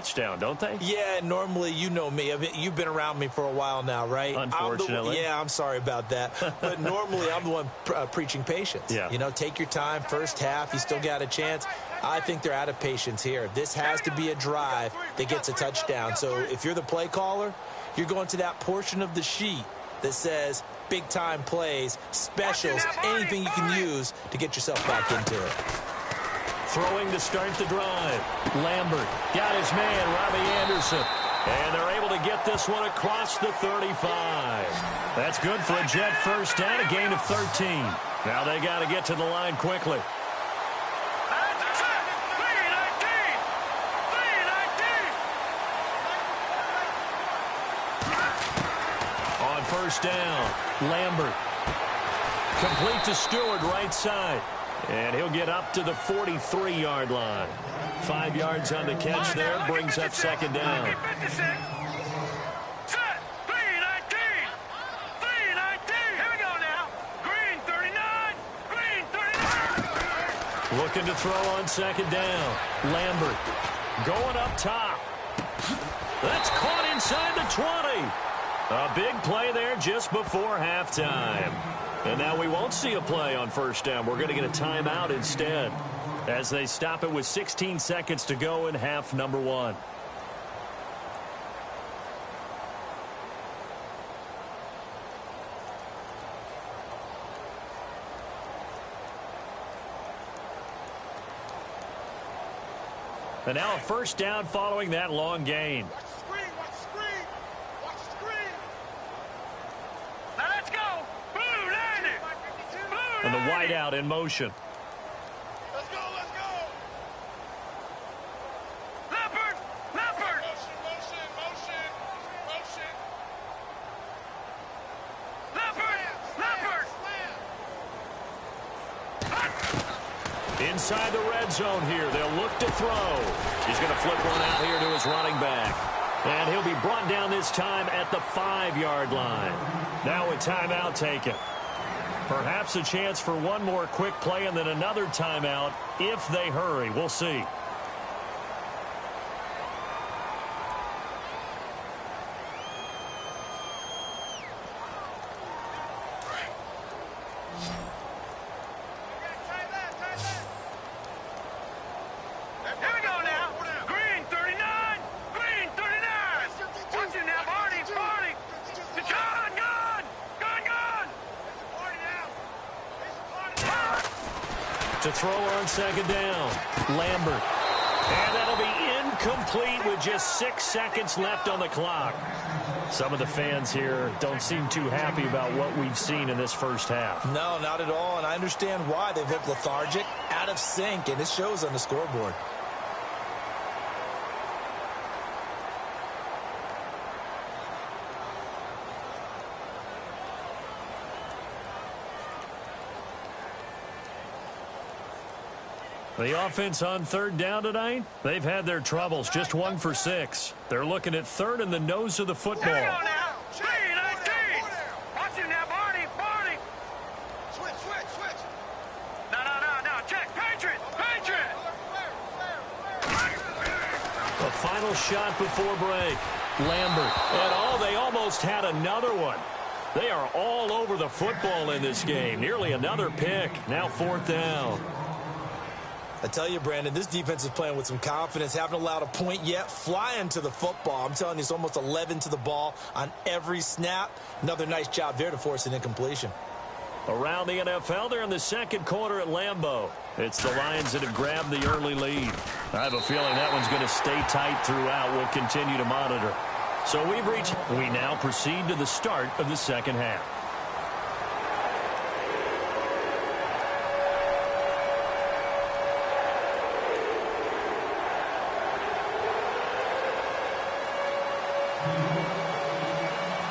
touchdown, don't they? Yeah, normally, you know me. I mean, you've been around me for a while now, right? Unfortunately. I'm sorry about that. But normally, I'm the one preaching patience. Yeah. You know, take your time. First half, you still got a chance. I think they're out of patience here. This has to be a drive that gets a touchdown. So if you're the play caller, you're going to that portion of the sheet that says big-time plays, specials, anything you can use to get yourself back into it. Throwing to start the drive. Lambert got his man, Robbie Anderson. And they're able to get this one across the 35. That's good for a Jet first down, a gain of 13. Now they got to get to the line quickly. On first down, Lambert. Complete to Stewart, right side. And he'll get up to the 43-yard line. 5 yards on the catch there, brings up second down. Looking to throw on second down. Lambert going up top. That's caught inside the 20. A big play there just before halftime. And now we won't see a play on first down. We're going to get a timeout instead as they stop it with 16 seconds to go in half number one. And now a first down following that long gain. Watch the screen, watch the screen, watch the screen. Now let's go. Blue landed. Blue And the wideout in motion. Let's go, let's go. Leopard, Leopard. Motion, motion, motion, motion. Leopard, Leopard. Inside the red zone here. They'll look to throw. He's going to flip one out here to his running back. And he'll be brought down this time at the 5-yard line. Now a timeout taken. Perhaps a chance for one more quick play and then another timeout if they hurry. We'll see. To throw on second down, Lambert. And that'll be incomplete with just 6 seconds left on the clock. Some of the fans here don't seem too happy about what we've seen in this first half. No, not at all, and I understand why. They've looked lethargic, out of sync, and it shows on the scoreboard. The offense on third down tonight, they've had their troubles, just 1 for 6. They're looking at third in the nose of the football. Here we go now. 3-19. Watch him now, Barney. Barney. Switch, switch, switch. No. Check. Patriot. Patriot. A final shot before break. Lambert. And they almost had another one. They are all over the football in this game. Nearly another pick. Now 4th down. I tell you, Brandon, this defense is playing with some confidence. Haven't allowed a point yet. Flying to the football. I'm telling you, it's almost 11 to the ball on every snap. Another nice job there to force an incompletion. Around the NFL, they're in the second quarter at Lambeau. It's the Lions that have grabbed the early lead. I have a feeling that one's going to stay tight throughout. We'll continue to monitor. So we now proceed to the start of the second half.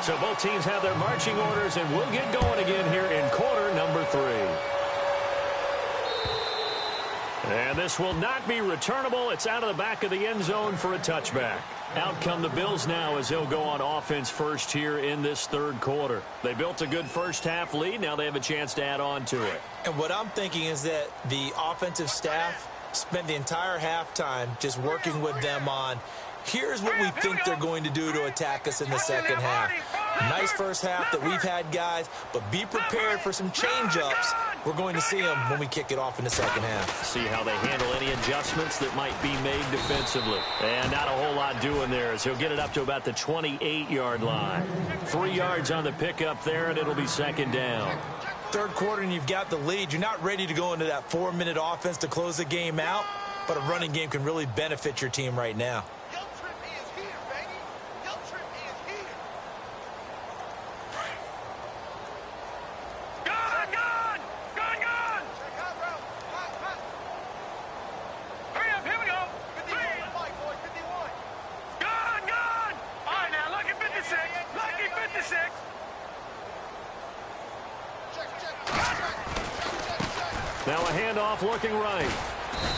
So both teams have their marching orders, and we'll get going again here in quarter number 3. And this will not be returnable. It's out of the back of the end zone for a touchback. Out come the Bills now as they'll go on offense first here in this third quarter. They built a good first half lead. Now they have a chance to add on to it. And what I'm thinking is that the offensive staff spent the entire halftime just working with them on Here's what we think they're going to do to attack us in the second half. Nice first half that we've had, guys, but be prepared for some change-ups. We're going to see them when we kick it off in the second half. See how they handle any adjustments that might be made defensively. And not a whole lot doing there as he'll get it up to about the 28-yard line. 3 yards on the pickup there, and it'll be second down. Third quarter, and you've got the lead. You're not ready to go into that 4-minute offense to close the game out, but a running game can really benefit your team right now. Now a handoff looking right.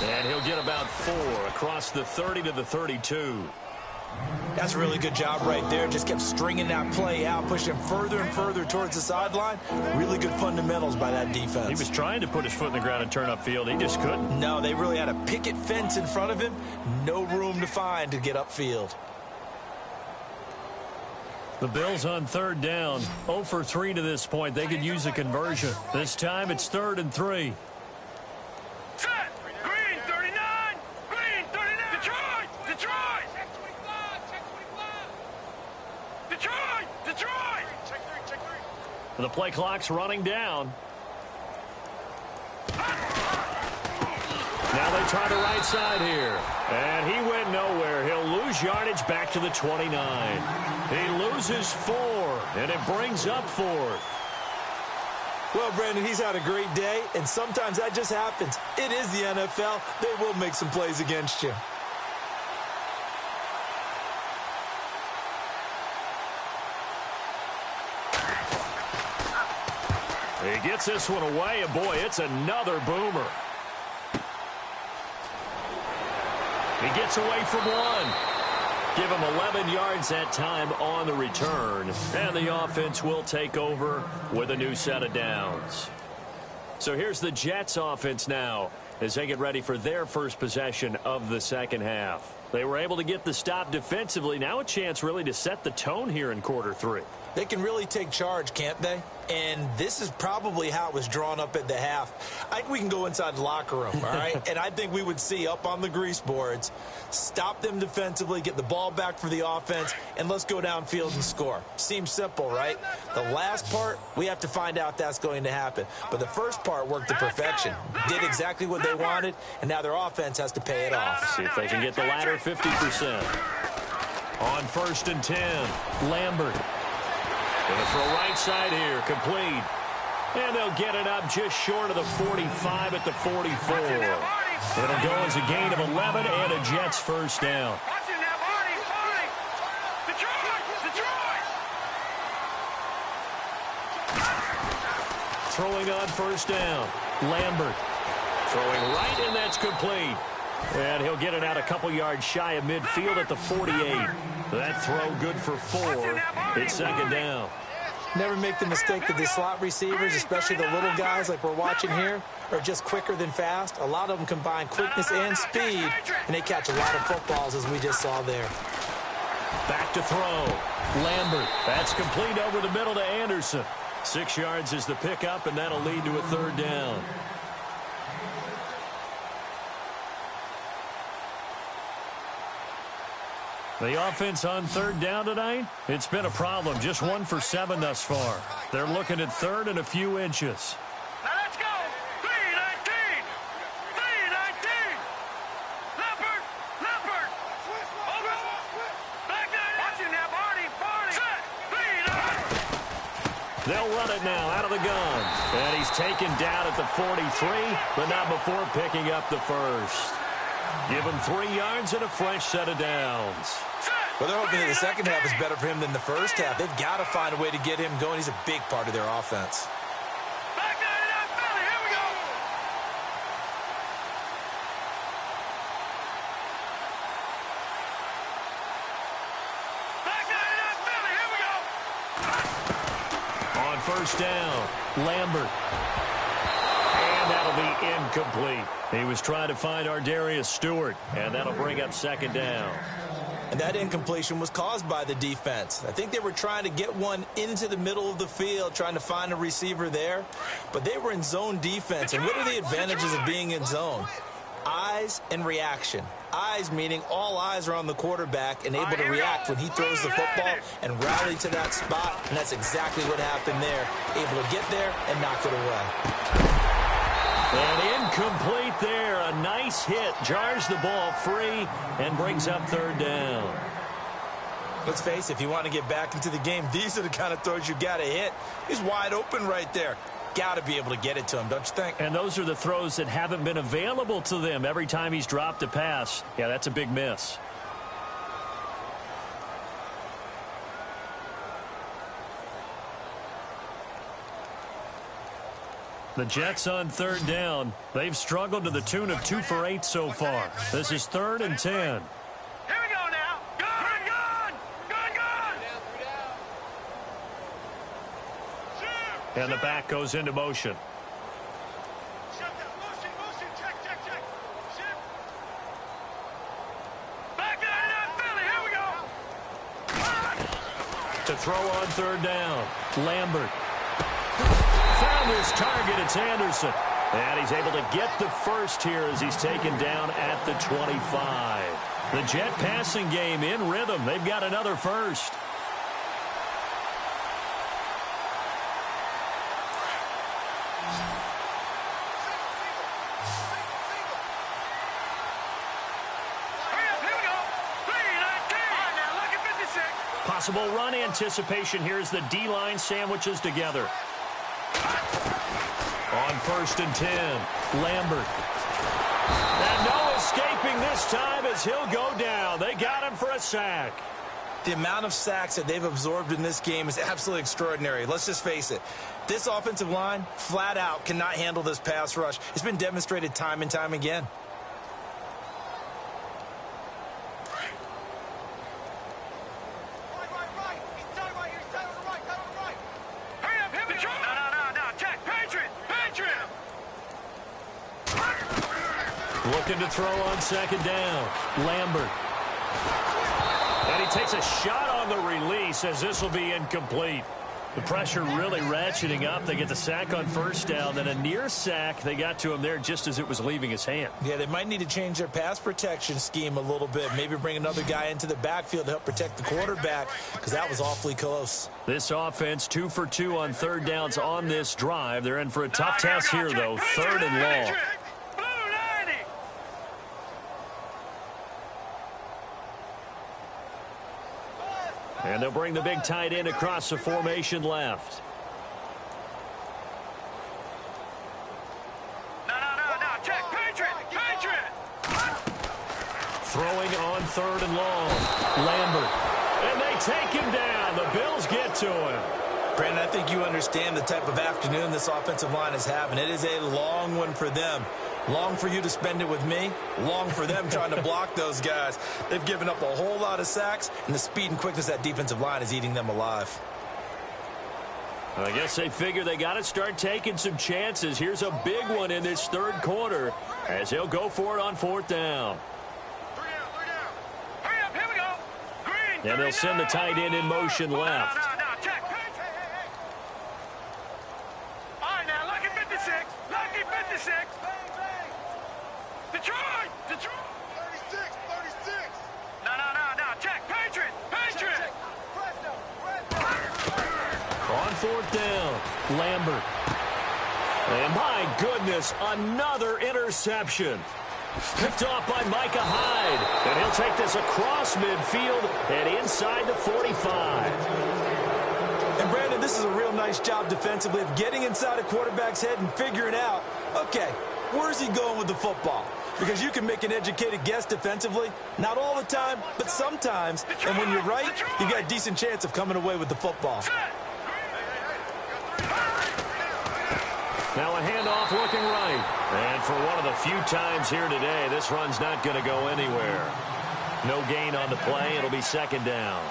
And he'll get about 4 across the 30 to the 32. That's a really good job right there. Just kept stringing that play out, pushing him further and further towards the sideline. Really good fundamentals by that defense. He was trying to put his foot in the ground and turn upfield. He just couldn't. No, they really had a picket fence in front of him. No room to find to get upfield. The Bills on third down. 0 for 3 to this point. They could use a conversion. This time it's 3rd and 3. Set! Green 39! Green 39! Detroit! Detroit! Check 25! Check 25! Detroit! Detroit! Check 3! Check 3! The play clock's running down. Now they try the right side here. And he went nowhere. He'll lose yardage back to the 29. He loses 4, and it brings up 4th. Well, Brandon, he's had a great day, and sometimes that just happens. It is the NFL. They will make some plays against you. He gets this one away, and boy, it's another boomer. He gets away from 1. Give him 11 yards that time on the return. And the offense will take over with a new set of downs. So here's the Jets offense now as they get ready for their first possession of the second half. They were able to get the stop defensively. Now a chance really to set the tone here in quarter 3. They can really take charge, can't they? And this is probably how it was drawn up at the half. I think we can go inside the locker room, all right? And I think we would see up on the grease boards, stop them defensively, get the ball back for the offense, and let's go downfield and score. Seems simple, right? The last part, we have to find out that's going to happen. But the first part worked to perfection. Did exactly what they wanted, and now their offense has to pay it off. See if they can get the latter 50%. On 1st and 10, Lambert. Going to throw right side here, complete. And they'll get it up just short of the 45 at the 44. It'll go as a gain of 11 and a Jets first down. Throwing on first down, Lambert. Throwing right, and that's complete. And he'll get it out a couple yards shy of midfield at the 48. That throw good for 4. It's second down. Never make the mistake that the slot receivers, especially the little guys like we're watching here, are just quicker than fast. A lot of them combine quickness and speed, and they catch a lot of footballs, as we just saw there. Back to throw. Lambert. That's complete over the middle to Anderson. 6 yards is the pickup, and that'll lead to a third down. The offense on third down tonight, it's been a problem. Just 1 for 7 thus far. They're looking at 3rd and a few inches. Now let's go. 3-19. 3-19. Leopard. Leopard. Over. Back there. Watch him now, Barney. Barney. Set. 3-9. They'll run it now out of the gun. And he's taken down at the 43, but not before picking up the first. Give him 3 yards and a fresh set of downs. Well, they're hoping that the second half is better for him than the first half. They've got to find a way to get him going. He's a big part of their offense. Back there to that Philly. Here we go. Back there to that Philly. Here we go. On first down, Lambert. And that'll be incomplete. He was trying to find Ardarius Stewart, and that'll bring up second down. And that incompletion was caused by the defense. I think they were trying to get one into the middle of the field, trying to find a receiver there. But they were in zone defense. And what are the advantages of being in zone? Eyes and reaction. Eyes meaning all eyes are on the quarterback and able to react when he throws the football and rally to that spot. And that's exactly what happened there. Able to get there and knock it away. And incomplete there. A nice hit. Jars the ball free and brings up third down. Let's face it, if you want to get back into the game, these are the kind of throws you got to hit. He's wide open right there. Got to be able to get it to him, don't you think? And those are the throws that haven't been available to them every time he's dropped a pass. Yeah, that's a big miss. The Jets on third down. They've struggled to the tune of 2 for 8 so far. This is 3rd and 10. Here we go now. Gun! And the back goes into motion. Motion. Check. Shift. Back there, Philly. Here we go. To throw on third down. Lambert. Found his target. It's Anderson. And he's able to get the first here as he's taken down at the 25. The Jet passing game in rhythm. They've got another first. Possible run anticipation. Here's the D-line sandwiches together. On 1st and 10, Lambert. And no escaping this time as he'll go down. They got him for a sack. The amount of sacks that they've absorbed in this game is absolutely extraordinary. Let's just face it. This offensive line, flat out, cannot handle this pass rush. It's been demonstrated time and time again. Looking to throw on 2nd down. Lambert. And he takes a shot on the release as this will be incomplete. The pressure really ratcheting up. They get the sack on 1st down. Then a near sack. They got to him there just as it was leaving his hand. Yeah, they might need to change their pass protection scheme a little bit. Maybe bring another guy into the backfield to help protect the quarterback because that was awfully close. This offense 2 for 2 on 3rd downs on this drive. They're in for a tough task here, though. 3rd and long. And they'll bring the big tight end across the formation left. No. Check. Patriot. Throwing on 3rd and long. Lambert. And they take him down. The Bills get to him. Brandon, I think you understand the type of afternoon this offensive line is having. It is a long one for them. Long for you to spend it with me. Long for them trying to block those guys. They've given up a whole lot of sacks, and the speed and quickness of that defensive line is eating them alive. I guess they figure they got to start taking some chances. Here's a big one in this 3rd quarter as he'll go for it on 4th down. Hurry up, here we go. Green, and they'll send the tight end in motion left. No, check. All right, now, lucky 56. Detroit. 36. No, check. Patriot. On 4th down, Lambert. And my goodness, another interception. Picked off by Micah Hyde. And he'll take this across midfield and inside the 45. And Brandon, this is a real nice job defensively of getting inside a quarterback's head and figuring out, okay, where's he going with the football? Because you can make an educated guess defensively. Not all the time, but sometimes. And when you're right, you've got a decent chance of coming away with the football. Now a handoff looking right. And for one of the few times here today, this run's not going to go anywhere. No gain on the play. It'll be 2nd down.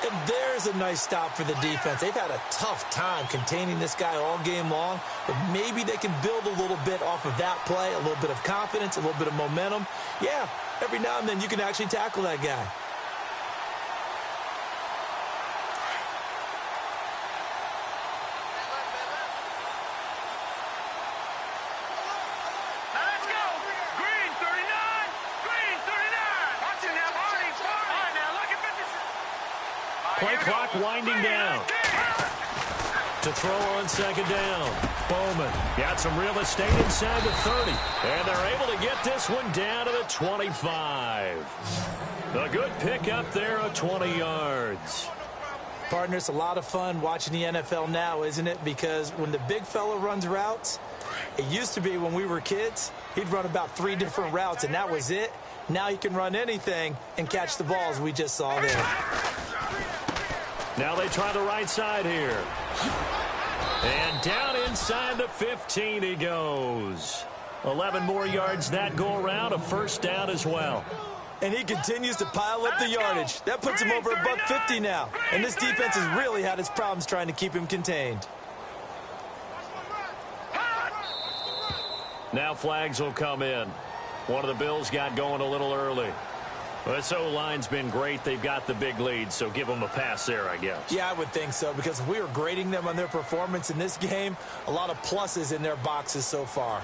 And there's a nice stop for the defense. They've had a tough time containing this guy all game long, but maybe they can build a little bit off of that play, a little bit of confidence, a little bit of momentum. Yeah, every now and then you can actually tackle that guy. Play clock winding down. To throw on second down. Bowman got some real estate inside the 30. And they're able to get this one down to the 25. A good pickup there of 20 yards. Partner, it's a lot of fun watching the NFL now, isn't it? Because when the big fella runs routes, it used to be when we were kids, he'd run about 3 different routes, and that was it. Now he can run anything and catch the balls we just saw there. Now they try the right side here. And down inside the 15 he goes. 11 more yards that go around, a first down as well. And he continues to pile up the yardage. That puts him over $150 now. And this defense has really had its problems trying to keep him contained. Now flags will come in. One of the Bills got going a little early. This O-line's been great. They've got the big lead, so give them a pass there, I guess. Yeah, I would think so, because if we were grading them on their performance in this game, a lot of pluses in their boxes so far.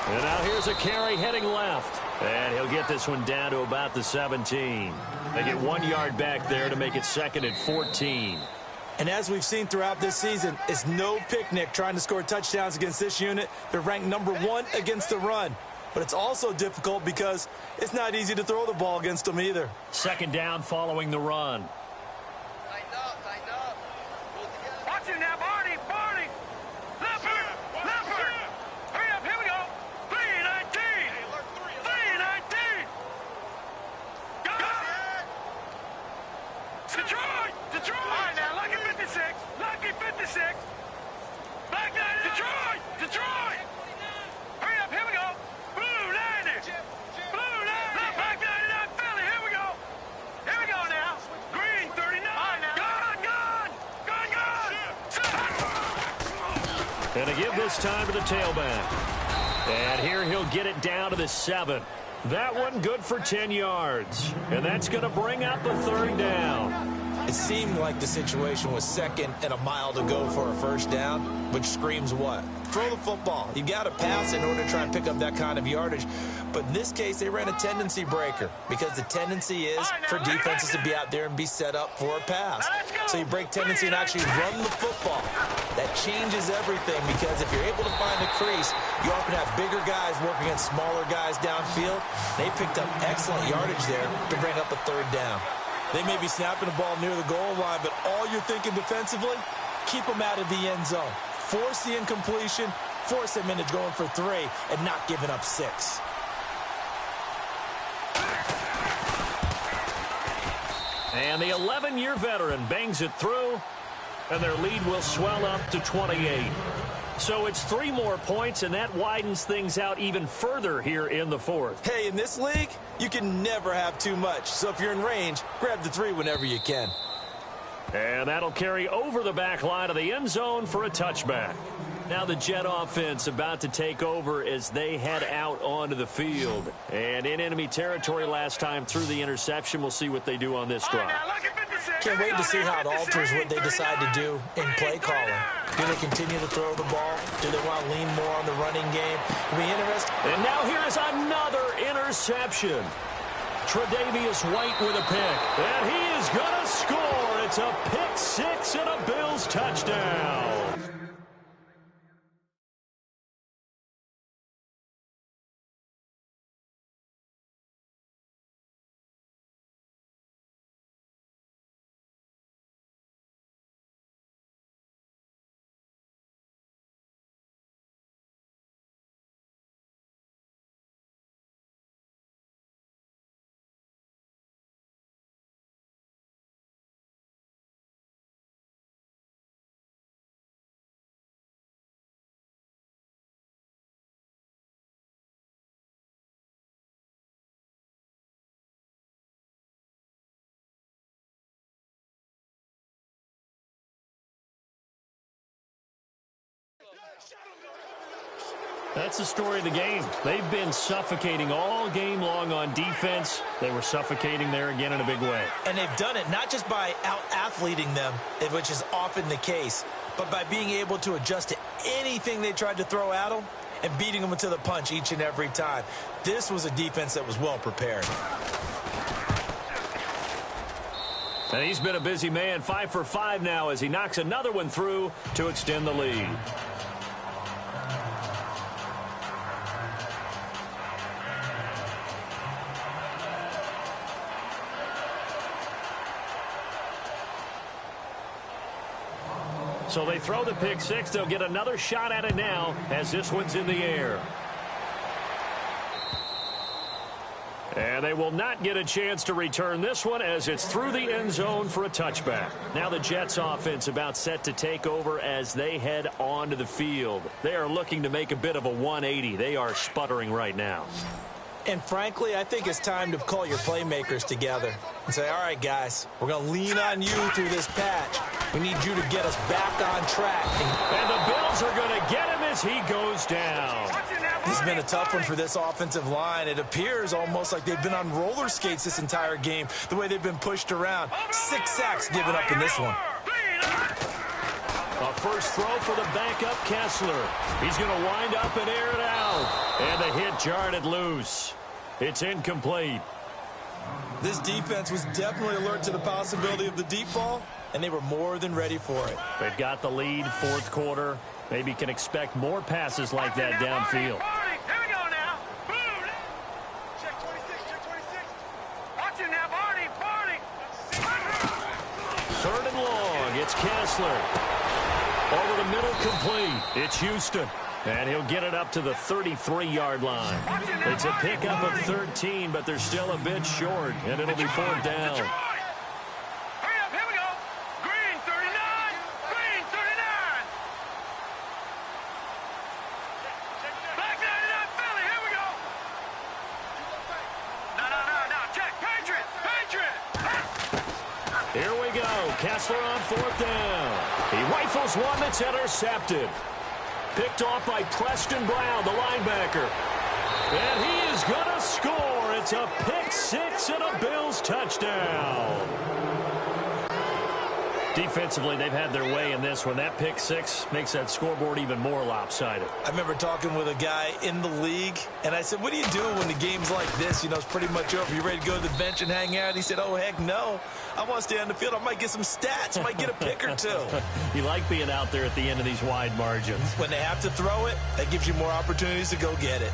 And now here's a carry heading left. And he'll get this one down to about the 17. They get 1 yard back there to make it second and 14. And as we've seen throughout this season, it's no picnic trying to score touchdowns against this unit. They're ranked #1 against the run. But it's also difficult because it's not easy to throw the ball against them either. Second down following the run. Watch it now, Barney. Leopard. Hurry up, here we go. 319. 319. Go. Detroit. All right, now, lucky 56. Back down, Detroit. Hurry up, here we go. Blue 90. Back 99, Philly, here we go. Now. Green 39. Gone. And to give this time to the tailback. And here he'll get it down to the 7. That one good for 10 yards. And that's going to bring up a third down. It seemed like the situation was second and a mile to go for a first down, which screams what? Throw the football. You got to pass in order to try and pick up that kind of yardage. But in this case, they ran a tendency breaker because the tendency is for defenses to be out there and be set up for a pass. So you break tendency and actually run the football. That changes everything because if you're able to find a crease, you often have bigger guys working against smaller guys downfield. They picked up excellent yardage there to bring up a third down. They may be snapping the ball near the goal line, but all you're thinking defensively, keep them out of the end zone. Force the incompletion, force them into going for 3, and not giving up 6. And the 11-year veteran bangs it through, and their lead will swell up to 28. So it's 3 more points, and that widens things out even further here in the 4th. Hey, in this league, you can never have too much. So if you're in range, grab the 3 whenever you can. And that'll carry over the back line of the end zone for a touchback. Now the Jet offense about to take over as they head out onto the field. And in enemy territory last time through the interception. We'll see what they do on this drive. Can't wait to see how it alters what they decide to do in play calling. Do they continue to throw the ball? Do they want to lean more on the running game? It'll be interesting. And now here is another interception. Tre'Davious White with a pick. And he is going to score. It's a pick 6 and a Bills touchdown. That's the story of the game. They've been suffocating all game long on defense. They were suffocating there again in a big way. And they've done it not just by out-athleting them, which is often the case, but by being able to adjust to anything they tried to throw at them and beating them to the punch each and every time. This was a defense that was well prepared. And he's been a busy man, 5 for 5 now as he knocks another one through to extend the lead. So they throw the pick six. They'll get another shot at it now as this one's in the air. And they will not get a chance to return this one as it's through the end zone for a touchback. Now the Jets offense about set to take over as they head onto the field. They are looking to make a bit of a 180. They are sputtering right now. And frankly, I think it's time to call your playmakers together and say, all right, guys, we're going to lean on you through this patch. We need you to get us back on track. And the Bills are going to get him as he goes down. This has been a tough one for this offensive line. It appears almost like they've been on roller skates this entire game, the way they've been pushed around. 6 sacks given up in this one. A first throw for the backup Kessler. He's going to wind up and air it out. And the hit jarred it loose. It's incomplete. This defense was definitely alert to the possibility of the deep ball, and they were more than ready for it. They've got the lead, fourth quarter. Maybe can expect more passes like that downfield. Here we go now. Boom. Check 26, check 26. Watch it now, Barney. Third and long. It's Kessler. Over the middle, complete. It's Houston. And he'll get it up to the 33-yard line. It's a pickup of 13, but they're still a bit short, and it'll be fourth down. Hurry up, here we go. Green 39. Green 39. Black 99 Philly, here we go. No. Check. Patriot. Here we go. Kessler on fourth down. He rifles one that's intercepted. Picked off by Preston Brown, the linebacker. And he is going to score. It's a pick six and a Bills touchdown. Defensively, they've had their way in this one. That pick six makes that scoreboard even more lopsided. I remember talking with a guy in the league, and I said, what do you do when the game's like this? You know, it's pretty much over. You ready to go to the bench and hang out? He said, oh, heck no. I want to stay on the field. I might get some stats. I might get a pick or two. You like being out there at the end of these wide margins. When they have to throw it, that gives you more opportunities to go get it.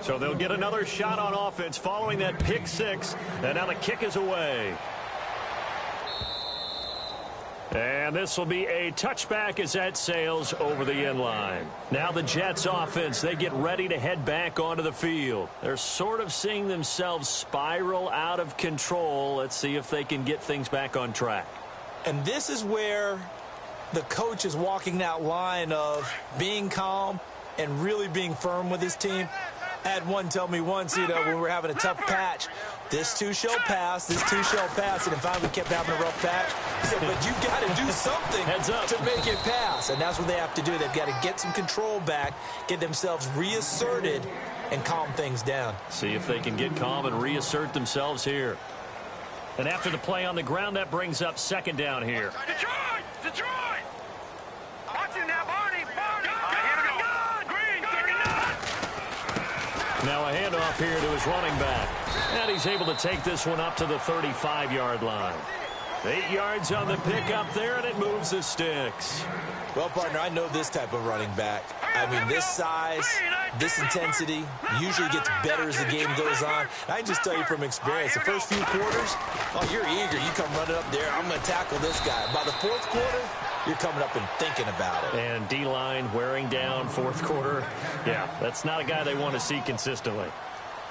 So they'll get another shot on offense following that pick six. And now the kick is away. And this will be a touchback as that sails over the end line. Now the Jets offense, they get ready to head back onto the field. They're sort of seeing themselves spiral out of control. Let's see if they can get things back on track. And this is where the coach is walking that line of being calm and really being firm with his team. I had one tell me once, you know, when we were having a tough patch, this too shall pass, this too shall pass. And in fact, we kept having a rough patch. He said, but you got to do something to make it pass. And that's what they have to do. They've got to get some control back, get themselves reasserted, and calm things down. See if they can get calm and reassert themselves here. And after the play on the ground, that brings up second down here. Detroit! Watch it now, Barney. Green 39. Now a handoff here to his running back. And he's able to take this one up to the 35-yard line. 8 yards on the pickup there, and it moves the sticks. Well, partner, I know this type of running back. I mean, this size, this intensity usually gets better as the game goes on. I can just tell you from experience, the first few quarters, oh, you're eager. You come running up there, I'm going to tackle this guy. By the fourth quarter, you're coming up and thinking about it. And D-line wearing down fourth quarter. Yeah, that's not a guy they want to see consistently.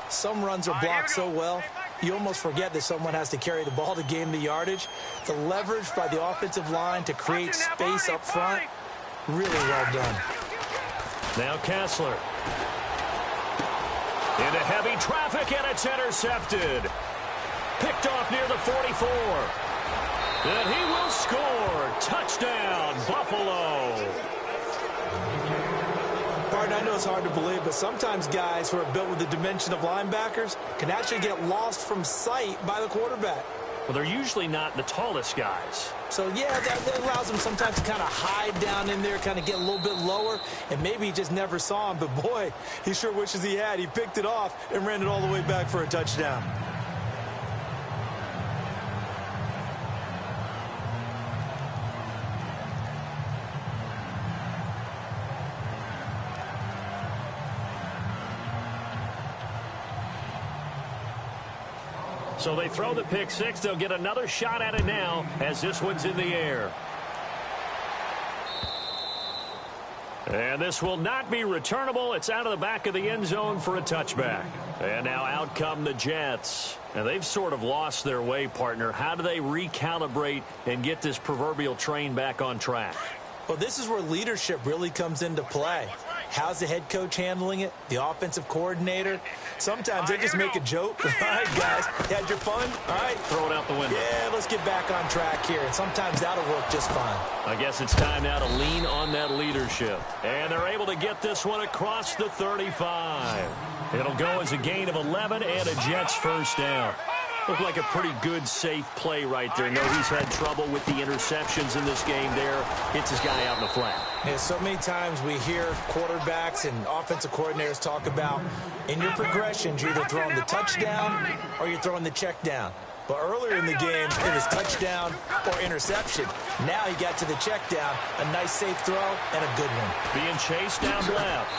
Some runs are blocked so well, you almost forget that someone has to carry the ball to gain the yardage. The leverage by the offensive line to create space up front, really well done. Now Kessler. Into heavy traffic, and it's intercepted. Picked off near the 44. And he will score. Touchdown, Buffalo. Partner, I know it's hard to believe, but sometimes guys who are built with the dimension of linebackers can actually get lost from sight by the quarterback. Well, they're usually not the tallest guys. So, yeah, that allows them sometimes to kind of hide down in there, kind of get a little bit lower, and maybe he just never saw him. But, boy, he sure wishes he had. He picked it off and ran it all the way back for a touchdown. So they throw the pick six. They'll get another shot at it now as this one's in the air. And this will not be returnable. It's out of the back of the end zone for a touchback. And now out come the Jets. And they've sort of lost their way, partner. How do they recalibrate and get this proverbial train back on track? Well, this is where leadership really comes into play. How's the head coach handling it? The offensive coordinator? Sometimes they just make a joke. All right, guys, had your fun? All right. Throw it out the window. Yeah, let's get back on track here. And sometimes that'll work just fine. I guess it's time now to lean on that leadership. And they're able to get this one across the 35. It'll go as a gain of 11 and a Jets first down. Looked like a pretty good, safe play right there. No, he's had trouble with the interceptions in this game there. Hits his guy out in the flat. Yeah, so many times we hear quarterbacks and offensive coordinators talk about in your progressions, you're either throwing the touchdown or you're throwing the check down. But earlier in the game, it was touchdown or interception. Now he got to the check down, a nice safe throw, and a good one. Being chased down left.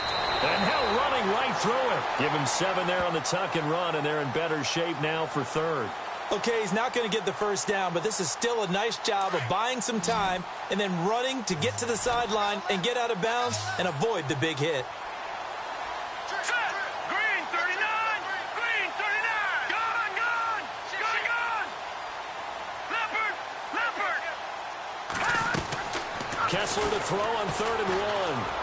And now running right through it. Give him 7 there on the tuck and run, and they're in better shape now for third. Okay, he's not going to get the first down, but this is still a nice job of buying some time and then running to get to the sideline and get out of bounds and avoid the big hit. Green 39. Green 39. Gone. Leopard. Kessler to throw on 3rd and 1.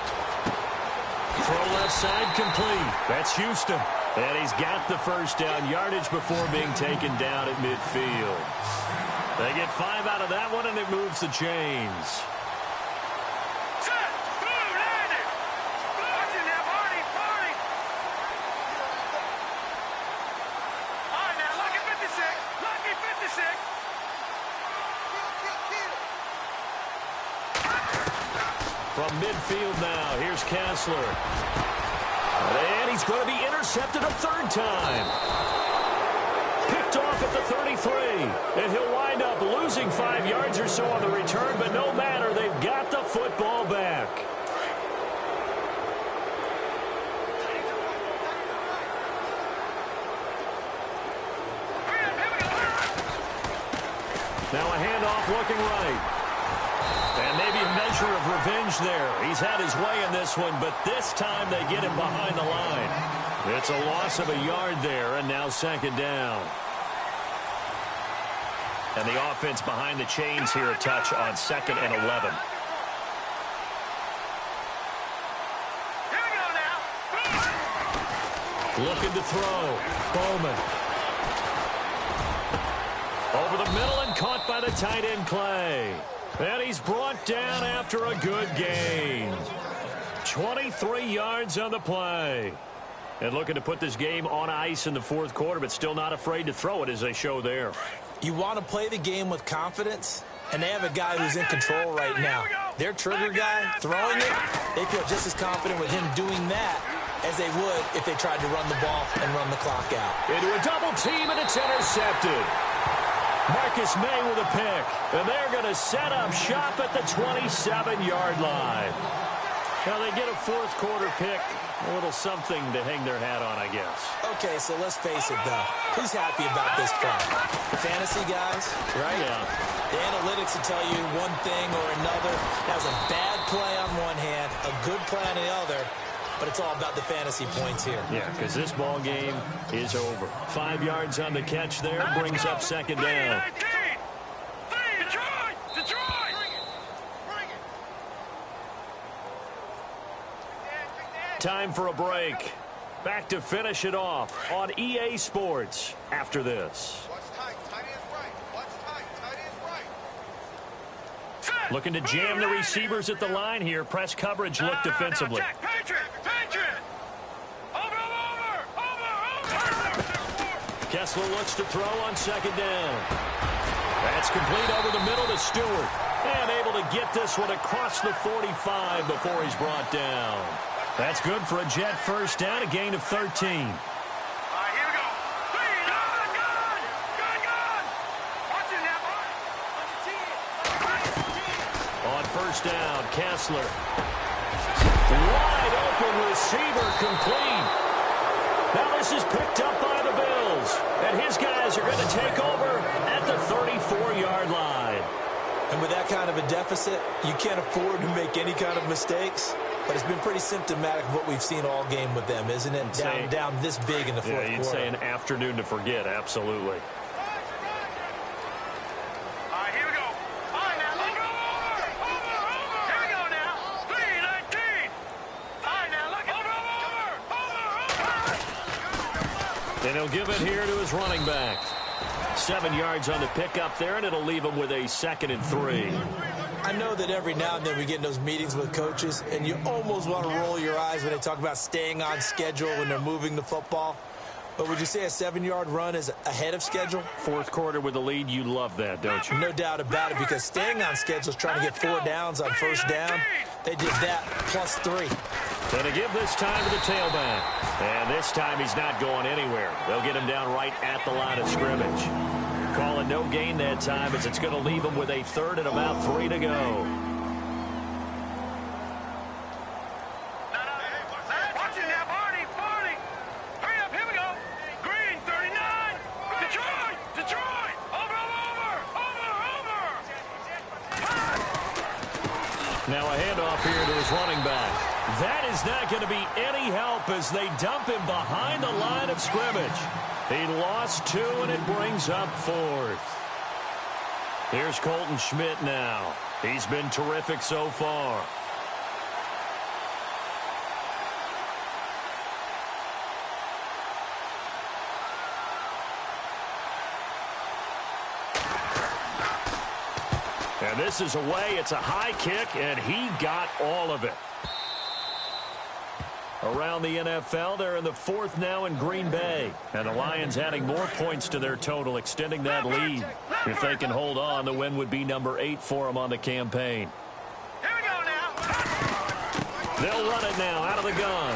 Throw left side complete. That's Houston. And he's got the first down yardage before being taken down at midfield. They get 5 out of that one, and it moves the chains. Set. Blue landed. Watch it now, party. All right, now, lucky 56. Lucky 56. From midfield now, here's Kessler. And he's going to be intercepted a 3rd time. Picked off at the 33. And he'll wind up losing 5 yards or so on the return, but no matter, they've got the football back. Now a handoff looking right. And maybe a measure of revenge there. He's had his way in this one, but this time they get him behind the line. It's a loss of a yard there, and now 2nd down. And the offense behind the chains here a touch on 2nd and 11. Here we go now. Looking to throw. Bowman. Over the middle and caught by the tight end Clay. And he's brought down after a good gain. 23 yards on the play. And looking to put this game on ice in the 4th quarter, but still not afraid to throw it as they show there. You want to play the game with confidence, and they have a guy who's in control right now. Their trigger guy, throwing it, they feel just as confident with him doing that as they would if they tried to run the ball and run the clock out. Into a double team, and it's intercepted. Marcus May with a pick, and they're going to set up shop at the 27-yard line. Now they get a 4th quarter pick, a little something to hang their hat on, I guess. Okay, so let's face it, though. Who's happy about this play? Fantasy guys, right? Yeah. The analytics will tell you one thing or another. That was a bad play on one hand, a good play on the other. But it's all about the fantasy points here. Yeah, because this ball game is over. 5 yards on the catch there, brings up 2nd down. Detroit! Time for a break. Back to finish it off on EA Sports after this. Looking to jam the receivers at the line here. Press coverage look defensively. Kessler looks to throw on second down. That's complete over the middle to Stewart. And able to get this one across the 45 before he's brought down. That's good for a Jet first down, a gain of 13. First down, Kessler. Wide open receiver complete. Now this is picked up by the Bills. And his guys are going to take over at the 34-yard line. And with that kind of a deficit, you can't afford to make any kind of mistakes. But it's been pretty symptomatic of what we've seen all game with them, isn't it? Down this big in the fourth quarter. You'd say an afternoon to forget, absolutely. And he'll give it here to his running back. 7 yards on the pickup there, and it'll leave him with a 2nd and 3. I know that every now and then we get in those meetings with coaches, and you almost want to roll your eyes when they talk about staying on schedule when they're moving the football. But would you say a 7-yard run is ahead of schedule? Fourth quarter with the lead, you love that, don't you? No doubt about it, because staying on schedule is trying to get 4 downs on first down. They did that plus 3. Going to give this time to the tailback. And this time he's not going anywhere. They'll get him down right at the line of scrimmage. Call it no gain that time as it's going to leave him with a 3rd and about 3 to go. Now a handoff here to his running back. That is not going to be any help as they dump him behind the line of scrimmage. He lost 2, and it brings up 4th. Here's Colton Schmidt now. He's been terrific so far. And this is away. It's a high kick, and he got all of it. Around the NFL, they're in the 4th now in Green Bay. And the Lions adding more points to their total, extending that lead. If they can hold on, the win would be number 8 for them on the campaign. Here we go now. They'll run it now out of the gun.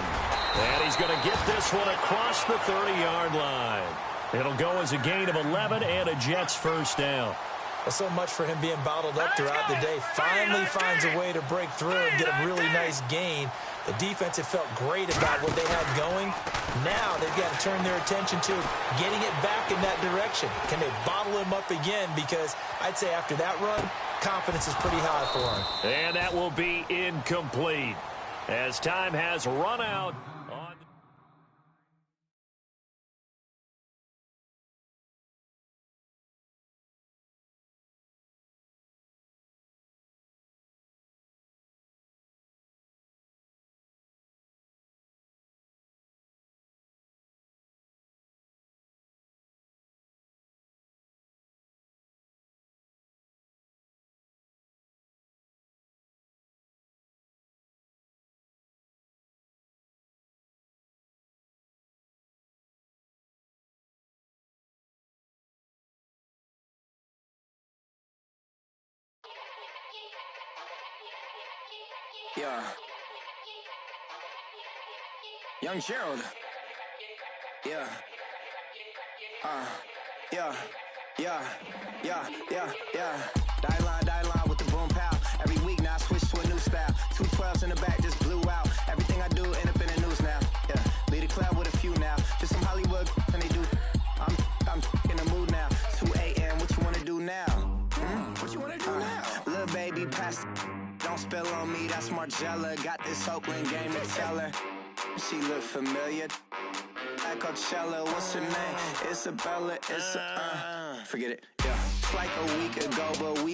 And he's going to get this one across the 30-yard line. It'll go as a gain of 11 and a Jets first down. Well, so much for him being bottled up throughout the day. Finally finds a way to break through and get a really nice gain. The defense had felt great about what they had going. Now they've got to turn their attention to getting it back in that direction. Can they bottle him up again? Because I'd say after that run, confidence is pretty high for him. And that will be incomplete as time has run out. Yeah. Young Gerald. Yeah. Yeah. Die line with the boom pow. Every week now I switch to a new style. 212s in the back just blew out. Everything I do end up in the news now. Yeah. Lead the club with a few now. Just some Hollywood and they do. I'm in the mood now. 2 a.m. What you wanna do now? What you wanna do now? Little baby pass. Don't spill on me, that's Margella. Got this Oakland game to tell her. She look familiar. At Coachella, what's her name? Isabella, forget it. Yeah, it's like a week ago, but we